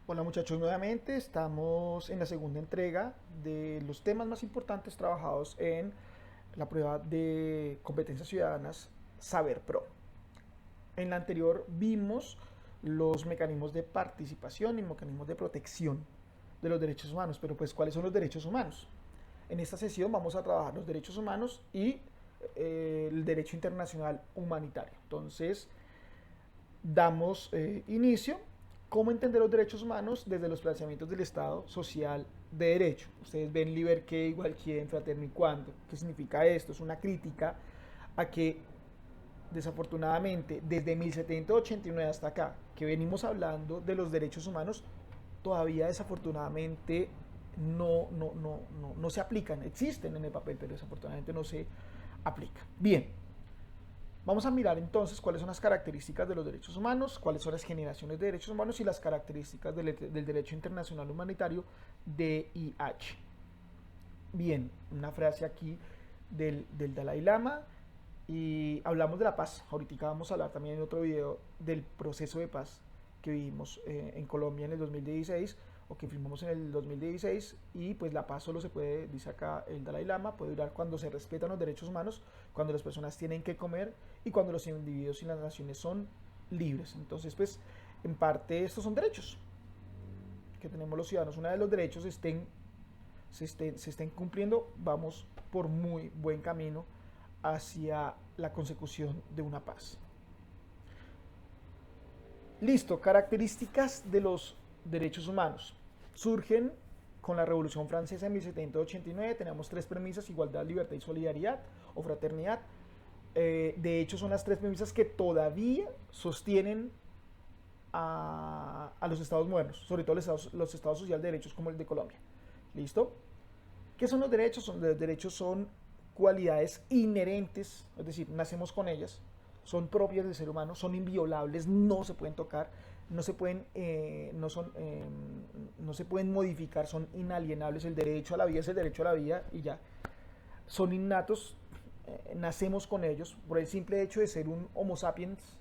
Hola muchachos, nuevamente estamos en la segunda entrega de los temas más importantes trabajados en la prueba de competencias ciudadanas Saber Pro. En la anterior vimos los mecanismos de participación y mecanismos de protección de los derechos humanos, pero pues ¿cuáles son los derechos humanos? En esta sesión vamos a trabajar los derechos humanos y el derecho internacional humanitario. Entonces, damos inicio. ¿Cómo entender los derechos humanos desde los planteamientos del Estado social de derecho? Ustedes ven liber que, igual quién, fraterno y cuando. ¿Qué significa esto? Es una crítica a que desafortunadamente desde 1789 hasta acá, que venimos hablando de los derechos humanos, todavía desafortunadamente no se aplican. Existen en el papel, pero desafortunadamente no se aplican. Bien, vamos a mirar entonces cuáles son las características de los derechos humanos, cuáles son las generaciones de derechos humanos y las características del derecho internacional humanitario, DIH. Bien, una frase aquí del Dalai Lama y hablamos de la paz. Ahorita vamos a hablar también en otro video del proceso de paz que vivimos en Colombia en el 2016 o que firmamos en el 2016 y pues la paz solo se puede, dice acá el Dalai Lama, puede durar cuando se respetan los derechos humanos, cuando las personas tienen que comer y cuando los individuos y las naciones son libres. Entonces pues en parte estos son derechos que tenemos los ciudadanos. Una de los derechos se estén cumpliendo, vamos por muy buen camino hacia la consecución de una paz. Listo, características de los derechos humanos. Surgen con la Revolución Francesa en 1789, tenemos tres premisas: igualdad, libertad y solidaridad o fraternidad. De hecho, son las tres premisas que todavía sostienen a los estados modernos, sobre todo los estados sociales de derechos como el de Colombia. ¿Listo? ¿Qué son los derechos? Los derechos son cualidades inherentes, es decir, nacemos con ellas, son propias del ser humano, son inviolables, no se pueden tocar, no se pueden, no se pueden modificar, son inalienables. El derecho a la vida es el derecho a la vida y ya. Son innatos, nacemos con ellos. Por el simple hecho de ser un Homo sapiens,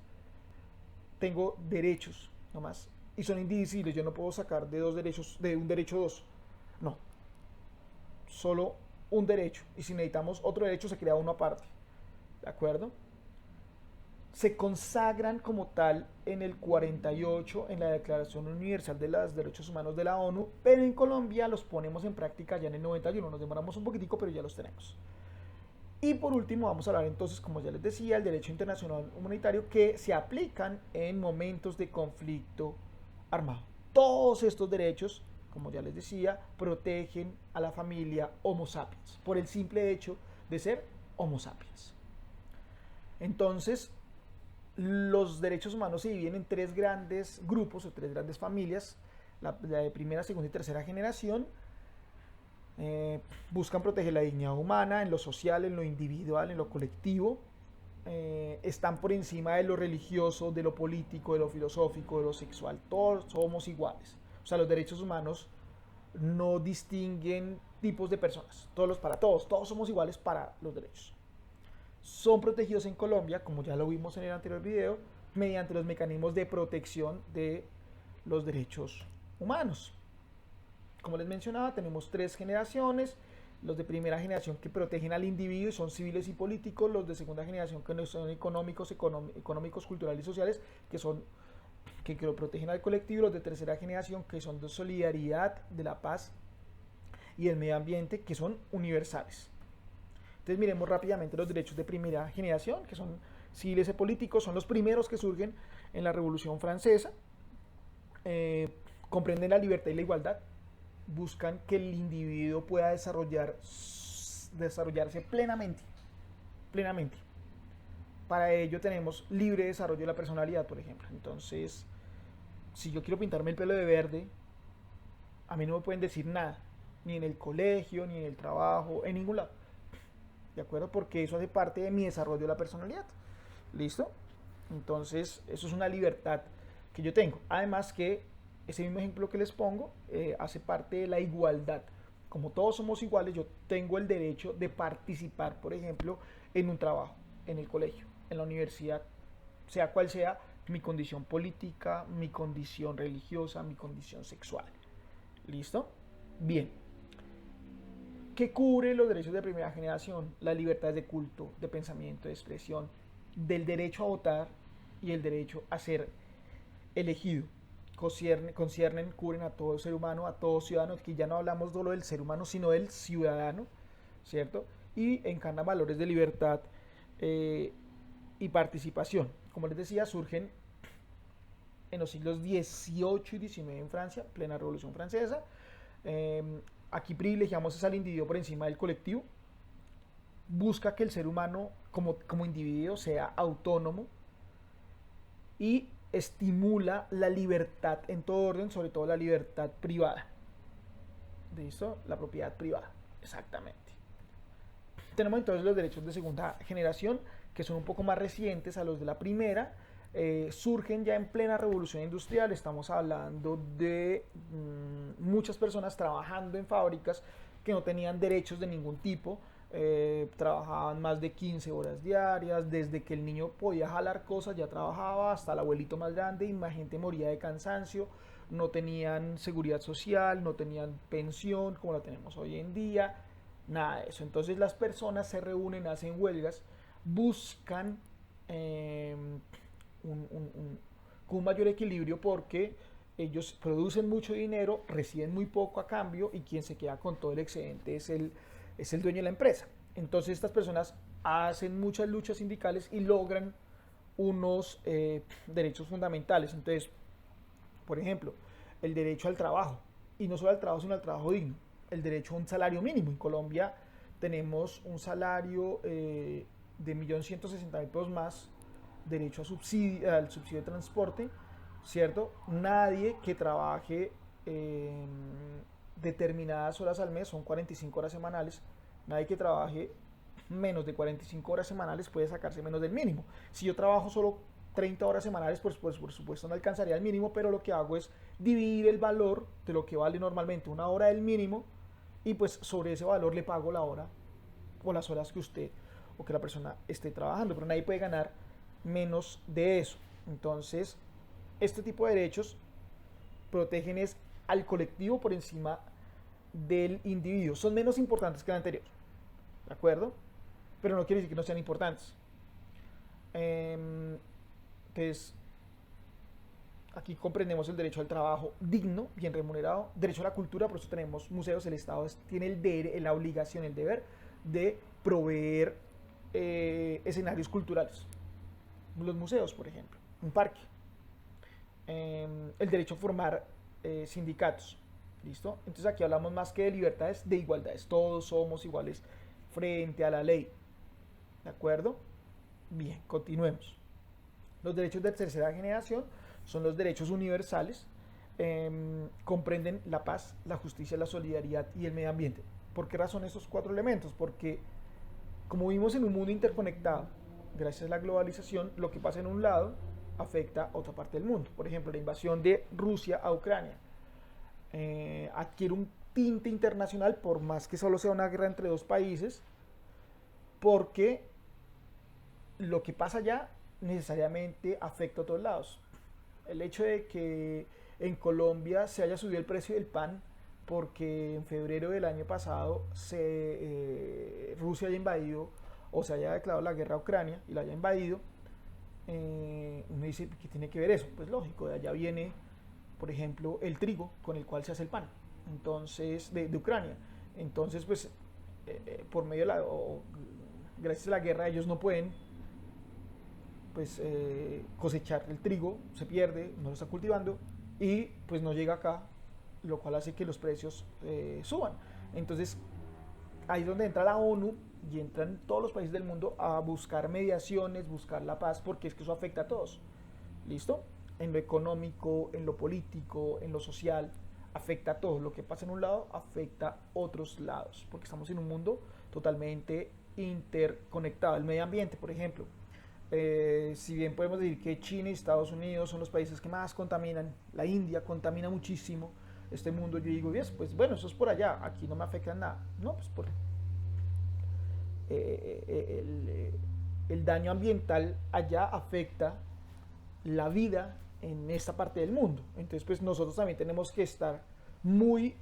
tengo derechos nomás y son indivisibles. Yo no puedo sacar de dos derechos, de un derecho dos. No, solo un derecho, y si necesitamos otro derecho se crea uno aparte, ¿de acuerdo? Se consagran como tal en el 48 en la Declaración Universal de los Derechos Humanos de la ONU, pero en Colombia los ponemos en práctica ya en el 91, nos demoramos un poquitico, pero ya los tenemos. Y por último vamos a hablar entonces, como ya les decía, el derecho internacional humanitario que se aplican en momentos de conflicto armado. Todos estos derechos, como ya les decía, protegen a la familia Homo sapiens por el simple hecho de ser Homo sapiens. Entonces, los derechos humanos se dividen en tres grandes grupos o tres grandes familias: la de primera, segunda y tercera generación. Buscan proteger la dignidad humana en lo social, en lo individual, en lo colectivo. Están por encima de lo religioso, de lo político, de lo filosófico, de lo sexual. Todos somos iguales. O sea, los derechos humanos no distinguen tipos de personas. Para todos, todos somos iguales para los derechos. Son protegidos en Colombia, como ya lo vimos en el anterior video, mediante los mecanismos de protección de los derechos humanos. Como les mencionaba, tenemos tres generaciones: los de primera generación que protegen al individuo y son civiles y políticos, los de segunda generación que son económicos, culturales y sociales, que lo protegen al colectivo, los de tercera generación que son de solidaridad, de la paz y el medio ambiente, que son universales. Entonces miremos rápidamente los derechos de primera generación, que son civiles y políticos, son los primeros que surgen en la Revolución Francesa. Comprenden la libertad y la igualdad, buscan que el individuo pueda desarrollarse plenamente. Para ello tenemos libre desarrollo de la personalidad, por ejemplo. Entonces, si yo quiero pintarme el pelo de verde, a mí no me pueden decir nada, ni en el colegio, ni en el trabajo, en ningún lado. ¿De acuerdo? Porque eso hace parte de mi desarrollo de la personalidad. ¿Listo? Entonces, eso es una libertad que yo tengo. Además que ese mismo ejemplo que les pongo hace parte de la igualdad. Como todos somos iguales, yo tengo el derecho de participar, por ejemplo, en un trabajo, en el colegio, en la universidad, sea cual sea, mi condición política, mi condición religiosa, mi condición sexual. ¿Listo? Bien. ¿Qué cubre los derechos de primera generación? Las libertades de culto, de pensamiento, de expresión, del derecho a votar y el derecho a ser elegido. Conciernen, cubren a todo ser humano, a todo ciudadano, que ya no hablamos solo del ser humano, sino del ciudadano, ¿cierto? Y encarnan valores de libertad y participación. Como les decía, surgen en los siglos XVIII y XIX en Francia, plena Revolución Francesa. Eh, Aquí privilegiamos al individuo por encima del colectivo. Busca que el ser humano como individuo sea autónomo y estimula la libertad en todo orden, sobre todo la libertad privada. ¿Listo? La propiedad privada, exactamente. Tenemos entonces los derechos de segunda generación, que son un poco más recientes a los de la primera. Surgen ya en plena revolución industrial. Estamos hablando de muchas personas trabajando en fábricas que no tenían derechos de ningún tipo. Trabajaban más de 15 horas diarias. Desde que el niño podía jalar cosas ya trabajaba, hasta el abuelito más grande, y más gente moría de cansancio. No tenían seguridad social, no tenían pensión como la tenemos hoy en día, nada de eso. Entonces las personas se reúnen, hacen huelgas, buscan con un mayor equilibrio, porque ellos producen mucho dinero, reciben muy poco a cambio, y quien se queda con todo el excedente es el dueño de la empresa. Entonces estas personas hacen muchas luchas sindicales y logran unos derechos fundamentales. Entonces, por ejemplo, el derecho al trabajo, y no solo al trabajo, sino al trabajo digno, el derecho a un salario mínimo. En Colombia tenemos un salario de 1.160.000 pesos más, derecho a al subsidio de transporte, ¿cierto? Nadie que trabaje determinadas horas al mes, son 45 horas semanales, nadie que trabaje menos de 45 horas semanales puede sacarse menos del mínimo. Si yo trabajo solo 30 horas semanales, pues por supuesto no alcanzaría el mínimo, pero lo que hago es dividir el valor de lo que vale normalmente una hora del mínimo, y pues sobre ese valor le pago la hora o las horas que usted o que la persona esté trabajando, pero nadie puede ganar menos de eso. Entonces, este tipo de derechos protegen es al colectivo por encima del individuo. Son menos importantes que el anterior, ¿de acuerdo? Pero no quiere decir que no sean importantes. Entonces, aquí comprendemos el derecho al trabajo digno, bien remunerado, derecho a la cultura. Por eso tenemos museos. El Estado tiene la obligación, el deber de proveer escenarios culturales. Los museos, por ejemplo, un parque. El derecho a formar sindicatos. ¿Listo? Entonces aquí hablamos más que de libertades, de igualdades. Todos somos iguales frente a la ley. ¿De acuerdo? Bien, continuemos. Los derechos de tercera generación son los derechos universales. Comprenden la paz, la justicia, la solidaridad y el medio ambiente. ¿Por qué razón estos cuatro elementos? Porque como vivimos en un mundo interconectado, gracias a la globalización, lo que pasa en un lado afecta a otra parte del mundo. Por ejemplo, la invasión de Rusia a Ucrania adquiere un tinte internacional, por más que solo sea una guerra entre dos países, porque lo que pasa allá necesariamente afecta a todos lados. El hecho de que en Colombia se haya subido el precio del pan porque en febrero del año pasado Rusia haya invadido, o se haya declarado la guerra a Ucrania y la haya invadido, uno dice, ¿qué tiene que ver eso? Pues lógico, de allá viene, por ejemplo, el trigo con el cual se hace el pan, entonces de Ucrania. Entonces, pues, por medio de gracias a la guerra, ellos no pueden, pues, cosechar el trigo, se pierde, no lo está cultivando, y pues no llega acá, lo cual hace que los precios suban. Entonces, ahí es donde entra la ONU y entran todos los países del mundo a buscar mediaciones, buscar la paz, porque es que eso afecta a todos. ¿Listo? En lo económico, en lo político, en lo social, afecta a todos. Lo que pasa en un lado afecta a otros lados, porque estamos en un mundo totalmente interconectado. El medio ambiente, por ejemplo, si bien podemos decir que China y Estados Unidos son los países que más contaminan, la India contamina muchísimo este mundo, yo digo, pues bueno, eso es por allá, aquí no me afecta en nada. No, pues el daño ambiental allá afecta la vida en esta parte del mundo. Entonces, pues nosotros también tenemos que estar muy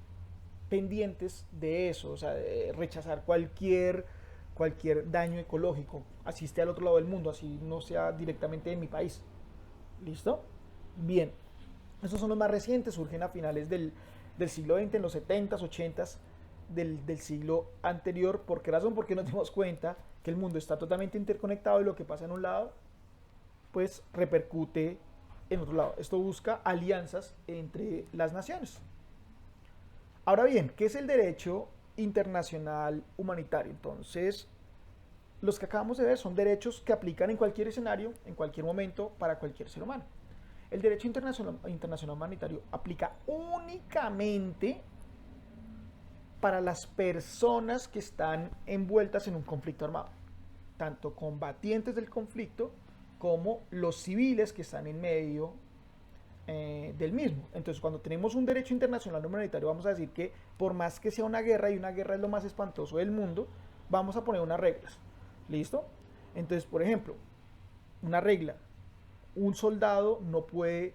pendientes de eso, o sea, de rechazar cualquier daño ecológico, así esté al otro lado del mundo, así no sea directamente en mi país. ¿Listo? Bien, estos son los más recientes, surgen a finales del siglo XX, en los 70s, 80s del siglo anterior. ¿Por qué razón? Porque nos dimos cuenta que el mundo está totalmente interconectado y lo que pasa en un lado, pues repercute en otro lado. Esto busca alianzas entre las naciones. Ahora bien, ¿qué es el derecho internacional humanitario? Entonces, los que acabamos de ver son derechos que aplican en cualquier escenario, en cualquier momento, para cualquier ser humano. El derecho internacional humanitario aplica únicamente para las personas que están envueltas en un conflicto armado, tanto combatientes del conflicto como los civiles que están en medio del mismo. Entonces, cuando tenemos un derecho internacional humanitario, vamos a decir que por más que sea una guerra, y una guerra es lo más espantoso del mundo, vamos a poner unas reglas. ¿Listo? Entonces, por ejemplo, una regla: un soldado no puede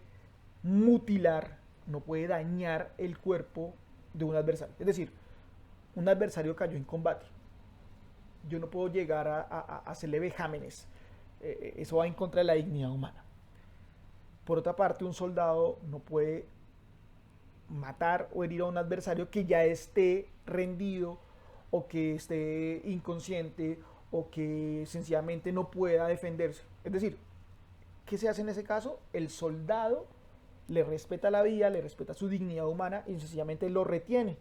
mutilar, no puede dañar el cuerpo de un adversario. Es decir, un adversario cayó en combate, yo no puedo llegar a hacerle vejámenes. Eso va en contra de la dignidad humana. Por otra parte, un soldado no puede matar o herir a un adversario que ya esté rendido o que esté inconsciente o que sencillamente no pueda defenderse. Es decir, ¿qué se hace en ese caso? El soldado le respeta la vida, le respeta su dignidad humana y sencillamente lo retiene.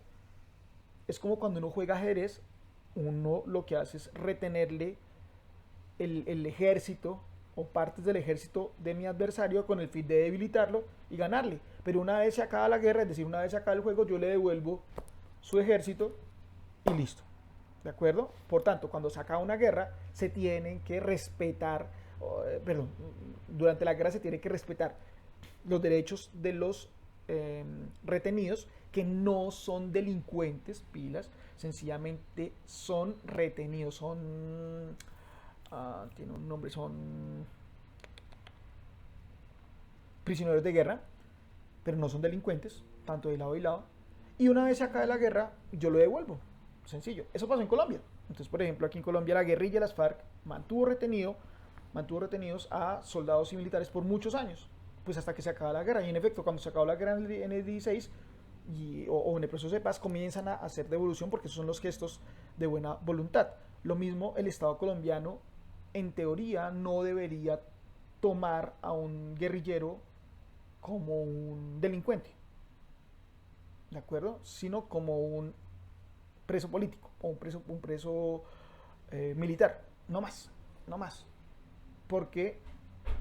Es como cuando uno juega ajedrez, uno lo que hace es retenerle el ejército o partes del ejército de mi adversario con el fin de debilitarlo y ganarle. Pero una vez se acaba la guerra, es decir, una vez se acaba el juego, yo le devuelvo su ejército y listo. ¿De acuerdo? Por tanto, cuando se acaba una guerra, se tienen que respetar, perdón, durante la guerra se tiene que respetar los derechos de los retenidos, que no son delincuentes, pilas, sencillamente son retenidos, son... tiene un nombre, son prisioneros de guerra, pero no son delincuentes, tanto de lado y lado. Y una vez se acabe la guerra, yo lo devuelvo. Sencillo. Eso pasó en Colombia. Entonces, por ejemplo, aquí en Colombia la guerrilla de las FARC mantuvo retenidos a soldados y militares por muchos años, pues hasta que se acaba la guerra. Y en efecto, cuando se acabó la guerra en el 16 o en el proceso de paz, comienzan a hacer devolución, porque esos son los gestos de buena voluntad. Lo mismo el Estado colombiano, en teoría, no debería tomar a un guerrillero como un delincuente, ¿de acuerdo? Sino como un preso político o un preso militar, no más, no más, porque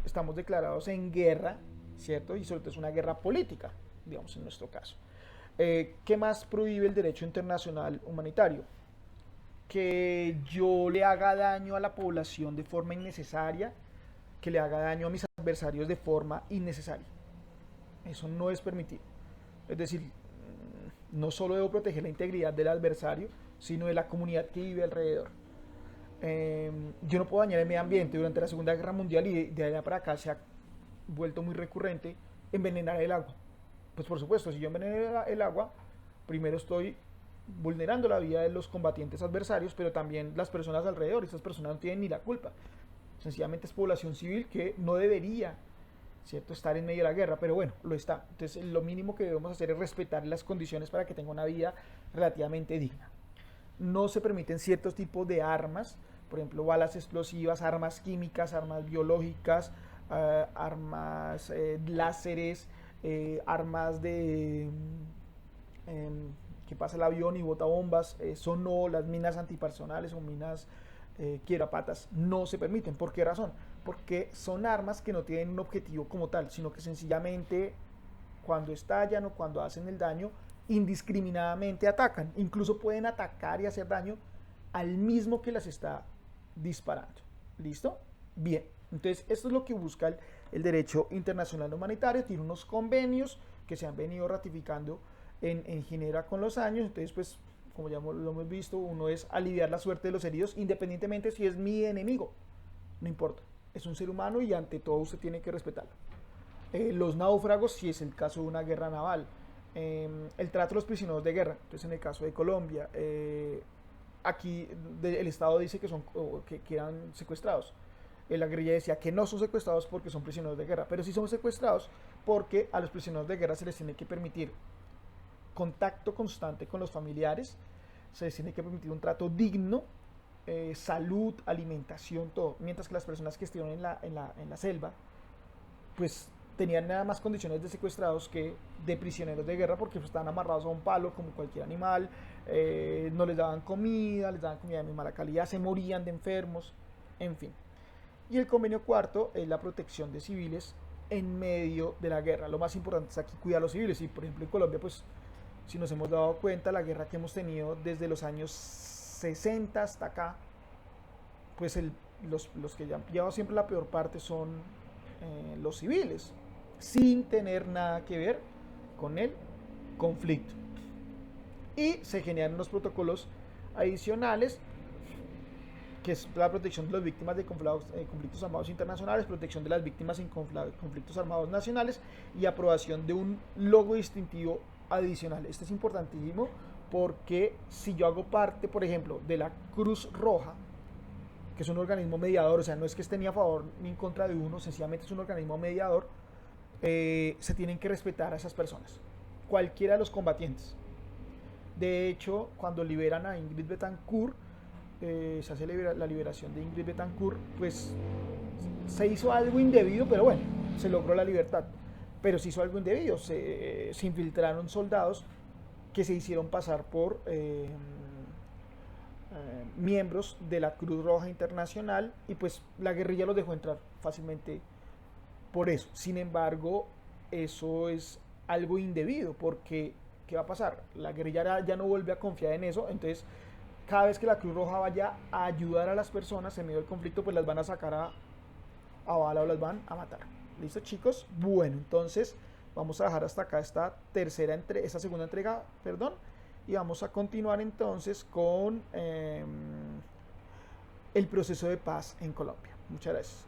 estamos declarados en guerra, ¿cierto? Y sobre todo es una guerra política, digamos, en nuestro caso. ¿Qué más prohíbe el derecho internacional humanitario? Que yo le haga daño a la población de forma innecesaria, que le haga daño a mis adversarios de forma innecesaria. Eso no es permitido. Es decir, no solo debo proteger la integridad del adversario, sino de la comunidad que vive alrededor. Yo no puedo dañar el medio ambiente. Durante la Segunda Guerra Mundial y de allá para acá se ha vuelto muy recurrente envenenar el agua. Pues por supuesto, si yo enveneno el agua, primero estoy vulnerando la vida de los combatientes adversarios, pero también las personas alrededor. Estas personas no tienen ni la culpa. Sencillamente es población civil que no debería, ¿cierto?, estar en medio de la guerra, pero bueno, lo está. Entonces lo mínimo que debemos hacer es respetar las condiciones para que tenga una vida relativamente digna. No se permiten ciertos tipos de armas, por ejemplo, balas explosivas, armas químicas, armas biológicas, armas láseres, armas de que pasa el avión y bota bombas. Eso no, las minas antipersonales o minas quierapatas no se permiten. ¿Por qué razón? Porque son armas que no tienen un objetivo como tal, sino que sencillamente cuando estallan o cuando hacen el daño, indiscriminadamente atacan. Incluso pueden atacar y hacer daño al mismo que las está disparando. ¿Listo? Bien. Entonces, esto es lo que busca el derecho internacional humanitario. Tiene unos convenios que se han venido ratificando en Ginebra con los años. Entonces, pues, como ya lo hemos visto, uno es aliviar la suerte de los heridos, independientemente si es mi enemigo. No importa. Es un ser humano y ante todo usted tiene que respetarlo. Los náufragos, si es el caso de una guerra naval. El trato de los prisioneros de guerra, entonces en el caso de Colombia, aquí el Estado dice que, que eran secuestrados. La guerrilla decía que no son secuestrados porque son prisioneros de guerra, pero sí son secuestrados porque a los prisioneros de guerra se les tiene que permitir contacto constante con los familiares, se les tiene que permitir un trato digno, salud, alimentación, todo. Mientras que las personas que estuvieron en la selva, pues tenían nada más condiciones de secuestrados que de prisioneros de guerra porque pues, estaban amarrados a un palo como cualquier animal, no les daban comida, les daban comida de muy mala calidad, se morían de enfermos, en fin. Y el convenio cuarto es la protección de civiles en medio de la guerra. Lo más importante es aquí cuidar a los civiles. Y por ejemplo en Colombia, pues si nos hemos dado cuenta, la guerra que hemos tenido desde los años 60 hasta acá, pues los que ya han llevado siempre la peor parte son los civiles, sin tener nada que ver con el conflicto. Y se generan unos protocolos adicionales, que es la protección de las víctimas de conflictos armados internacionales, protección de las víctimas en conflictos armados nacionales y aprobación de un logo distintivo adicional. Este es importantísimo porque si yo hago parte, por ejemplo, de la Cruz Roja, que es un organismo mediador, o sea, no es que esté ni a favor ni en contra de uno, sencillamente es un organismo mediador, se tienen que respetar a esas personas, cualquiera de los combatientes. De hecho, cuando liberan a Ingrid Betancourt, se hace la liberación de Ingrid Betancourt, pues se hizo algo indebido, pero bueno, se logró la libertad. Pero se hizo algo indebido, se infiltraron soldados que se hicieron pasar por miembros de la Cruz Roja Internacional y pues la guerrilla los dejó entrar fácilmente por eso. Sin embargo, eso es algo indebido porque ¿qué va a pasar? La guerrilla ya no vuelve a confiar en eso, entonces cada vez que la Cruz Roja vaya a ayudar a las personas en medio del conflicto, pues las van a sacar a bala o las van a matar. ¿Listo, chicos? Bueno, entonces vamos a dejar hasta acá esta segunda entrega, perdón, y vamos a continuar entonces con el proceso de paz en Colombia. Muchas gracias.